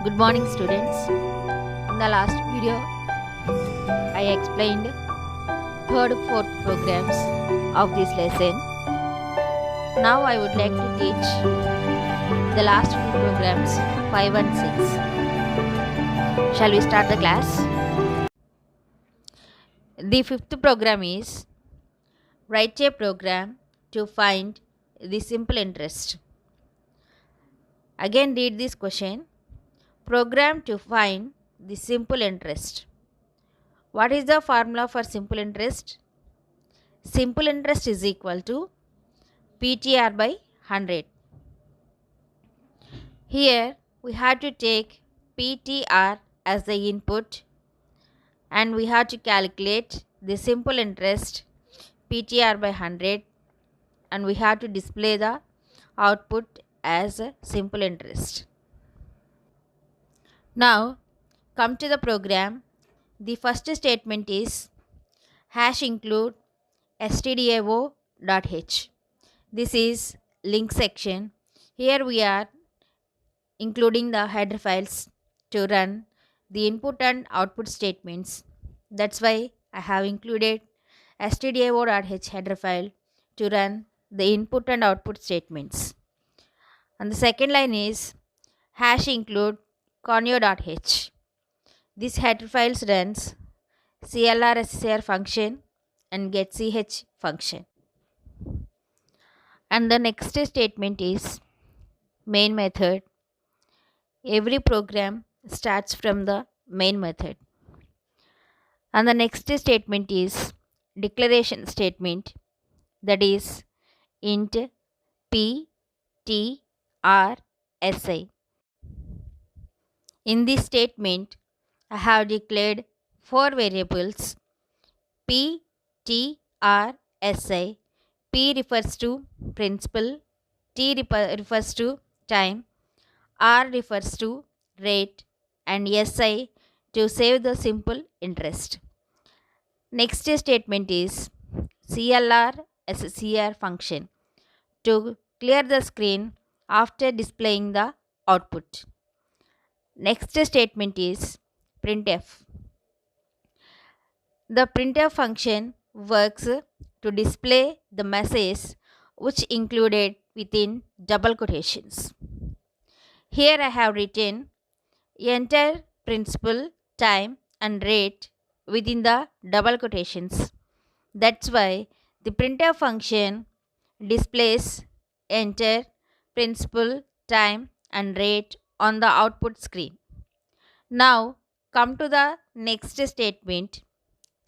Good morning, students. In the last video, I explained third, fourth programs of this lesson. Now I would like to teach the last two programs, 5 and 6. Shall we start the class? The fifth program is write a program to find the simple interest. Again, read this question. Program to find the simple interest. What is the formula for simple interest? Simple interest is equal to PTR by 100. Here we have to take PTR as the input and we have to calculate the simple interest PTR by 100 and we have to display the output as a simple interest. Now come to the program. The first statement is hash include stdio.h. This is link section. Here we are including the header files to run the input and output statements. That's why I have included stdio.h header file to run the input and output statements. And the second line is hash include conio.h. This header files runs clr scr function and getch function. And the next statement is main method. Every program starts from the main method. And the next statement is declaration statement, that is int p t r si. In this statement, I have declared four variables p t r si. P refers to principal, t refers to time, R refers to rate, and SI to save the simple interest. Next statement is CLR SCR function to clear the screen after displaying the output. Next statement is printf. The printf function works to display the message which included within double quotations. Here I have written enter principal, time and rate within the double quotations. That's why the printf function displays enter principal, time and rate on the output screen. Now come to the next statement,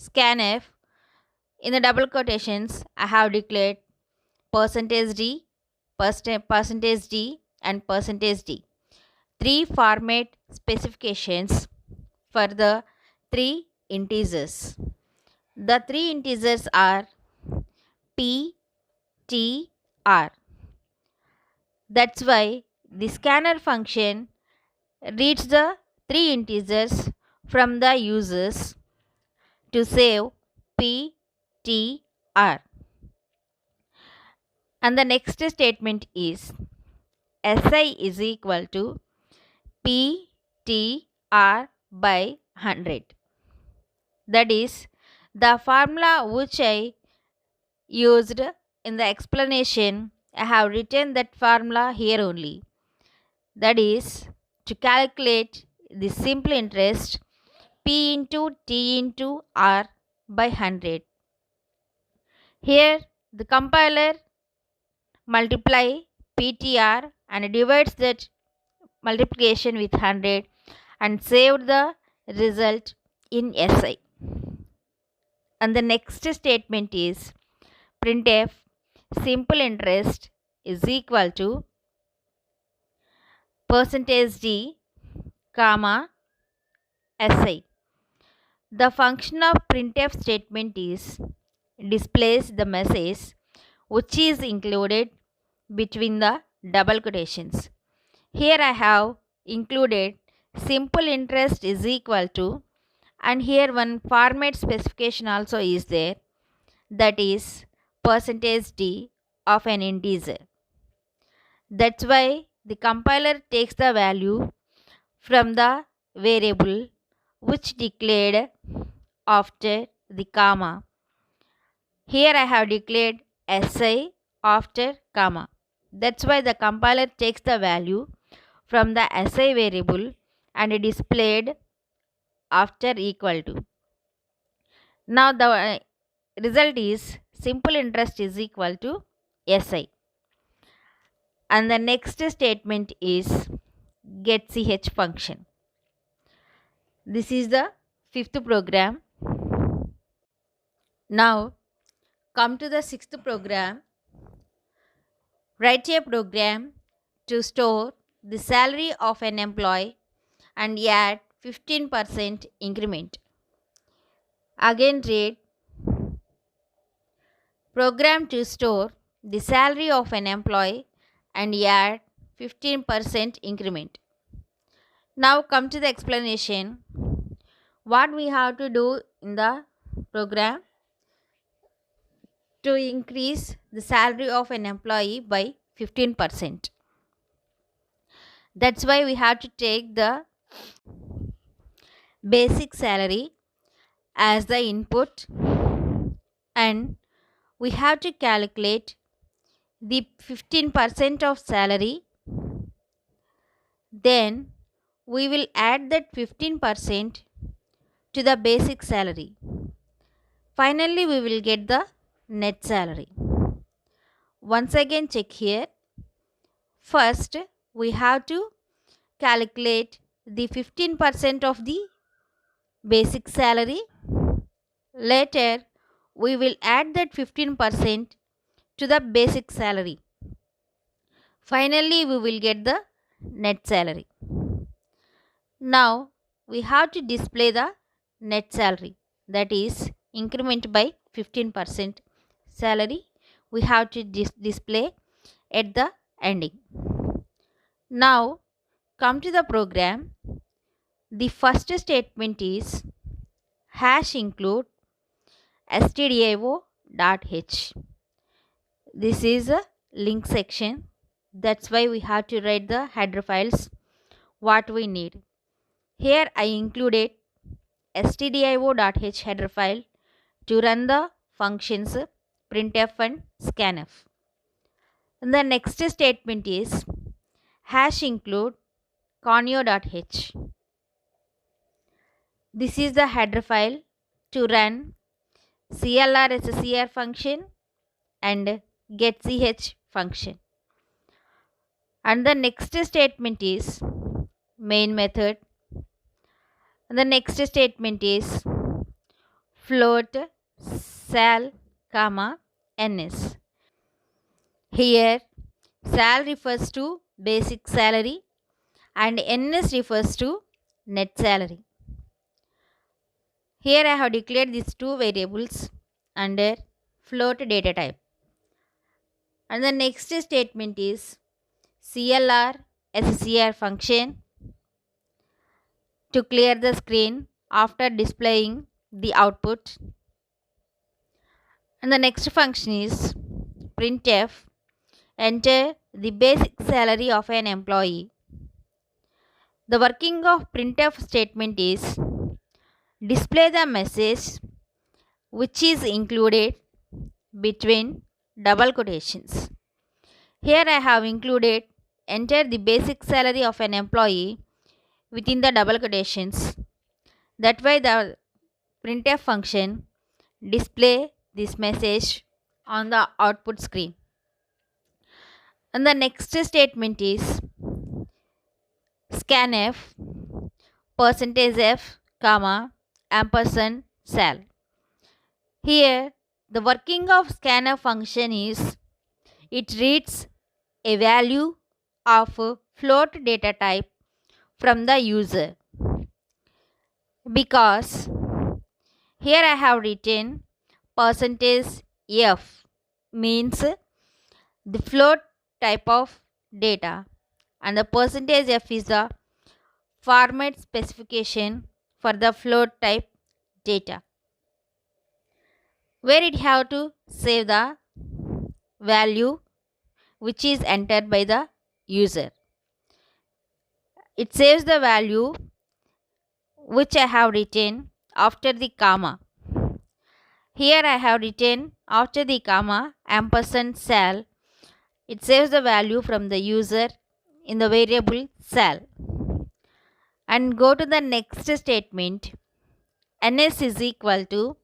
scanf. In the double quotations I have declared %d, %d and %d. Three format specifications for the three integers. The three integers are p, t, r. That's why the scanner function reads the three integers from the users to save p, t, r. And the next statement is si is equal to p, t, r by 100. That is the formula which I used in the explanation. I have written that formula here only. That is to calculate the simple interest p into t into r by 100. Here the compiler multiply ptr and divides that multiplication with 100 and saved the result in SI. And the next statement is printf simple interest is equal to %d, comma, SI. The function of printf statement is displays the message which is included between the double quotations. Here I have included simple interest is equal to, and here one format specification also is there, that is %d of an integer. That's why the compiler takes the value from the variable which declared after the comma. Here I have declared SI after comma. That's why the compiler takes the value from the SI variable and displayed after equal to. Now the result is simple interest is equal to SI. And the next statement is getCH function. This is the fifth program. Now come to the sixth program. Write a program to store the salary of an employee and add 15% increment. Again read program to store the salary of an employee and add 15% increment. Now come to the explanation. What we have to do in the program to increase the salary of an employee by 15%. That's why we have to take the basic salary as the input and we have to calculate the 15% of salary. Then we will add that 15% to the basic salary. Finally, we will get the net salary. Once again, check here. First, we have to calculate the 15% of the basic salary. Later, we will add that 15% to the basic salary. Finally, we will get the net salary. Now, we have to display the net salary, that is increment by 15% salary. We have to display at the ending. Now, come to the program. The first statement is hash include stdio.h. This is a link section. That's why we have to write the header files what we need. Here I included stdio.h header file to run the functions printf and scanf. And the next statement is hash include conio.h. This is the header file to run clr scr function and getch function. And the next statement is main method. And the next statement is float sal comma ns. Here sal refers to basic salary and ns refers to net salary. Here I have declared these two variables under float data type. And the next statement is clr scr function to clear the screen after displaying the output. And the next function is printf enter the basic salary of an employee. The working of printf statement is display the message which is included between double quotations. Here I have included enter the basic salary of an employee within the double quotations. That way the printf function display this message on the output screen. And the next statement is scanf %f comma ampersand sal. Here the working of scanf function is it reads a value of float data type from the user, because here I have written %f means the float type of data and the %f is the format specification for the float type data, where it have to save the value which is entered by the user. it saves the value which I have written after the comma. Here I have written after the comma ampersand sal. It saves the value from the user in the variable sal. And go to the next statement. NS is equal to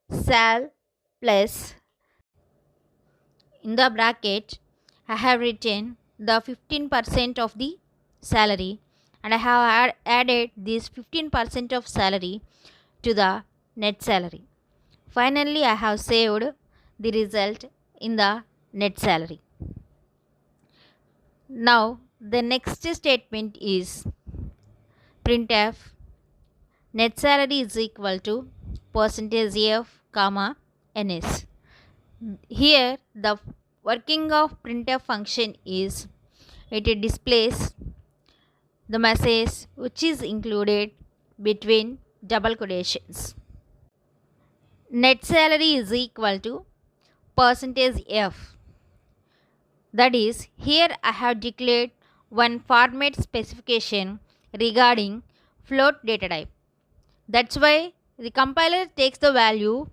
sal plus, in the bracket I have written the 15% of the salary, and I have added this 15% of salary to the net salary. Finally, I have saved the result in the net salary. Now, the next statement is printf net salary is equal to percentage of comma ns. Here, the working of printf function is it displays the message which is included between double quotations. Net salary is equal to percentage f. That is, here I have declared one format specification regarding float data type. That's why the compiler takes the value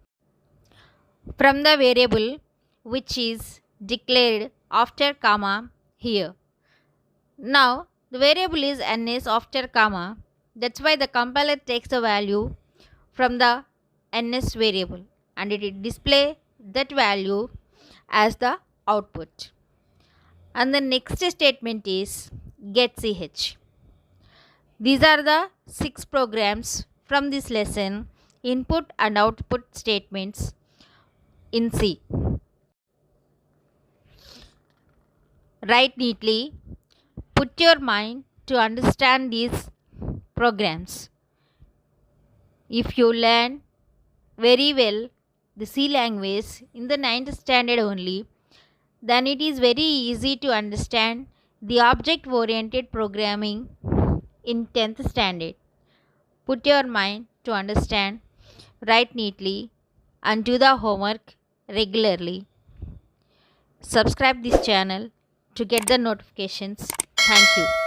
from the variable which is declared after comma here. Now the variable is ns after comma. That's why the compiler takes the value from the ns variable and it will display that value as the output. And the next statement is getch. These are the 6 programs from this lesson, input and output statements in C. Write neatly. Put your mind to understand these programs. If you learn very well the C language in the 9th standard only, then it is very easy to understand the object-oriented programming in 10th standard. Put your mind to understand, write neatly, and do the homework regularly. Subscribe this channel to get the notifications. Thank you.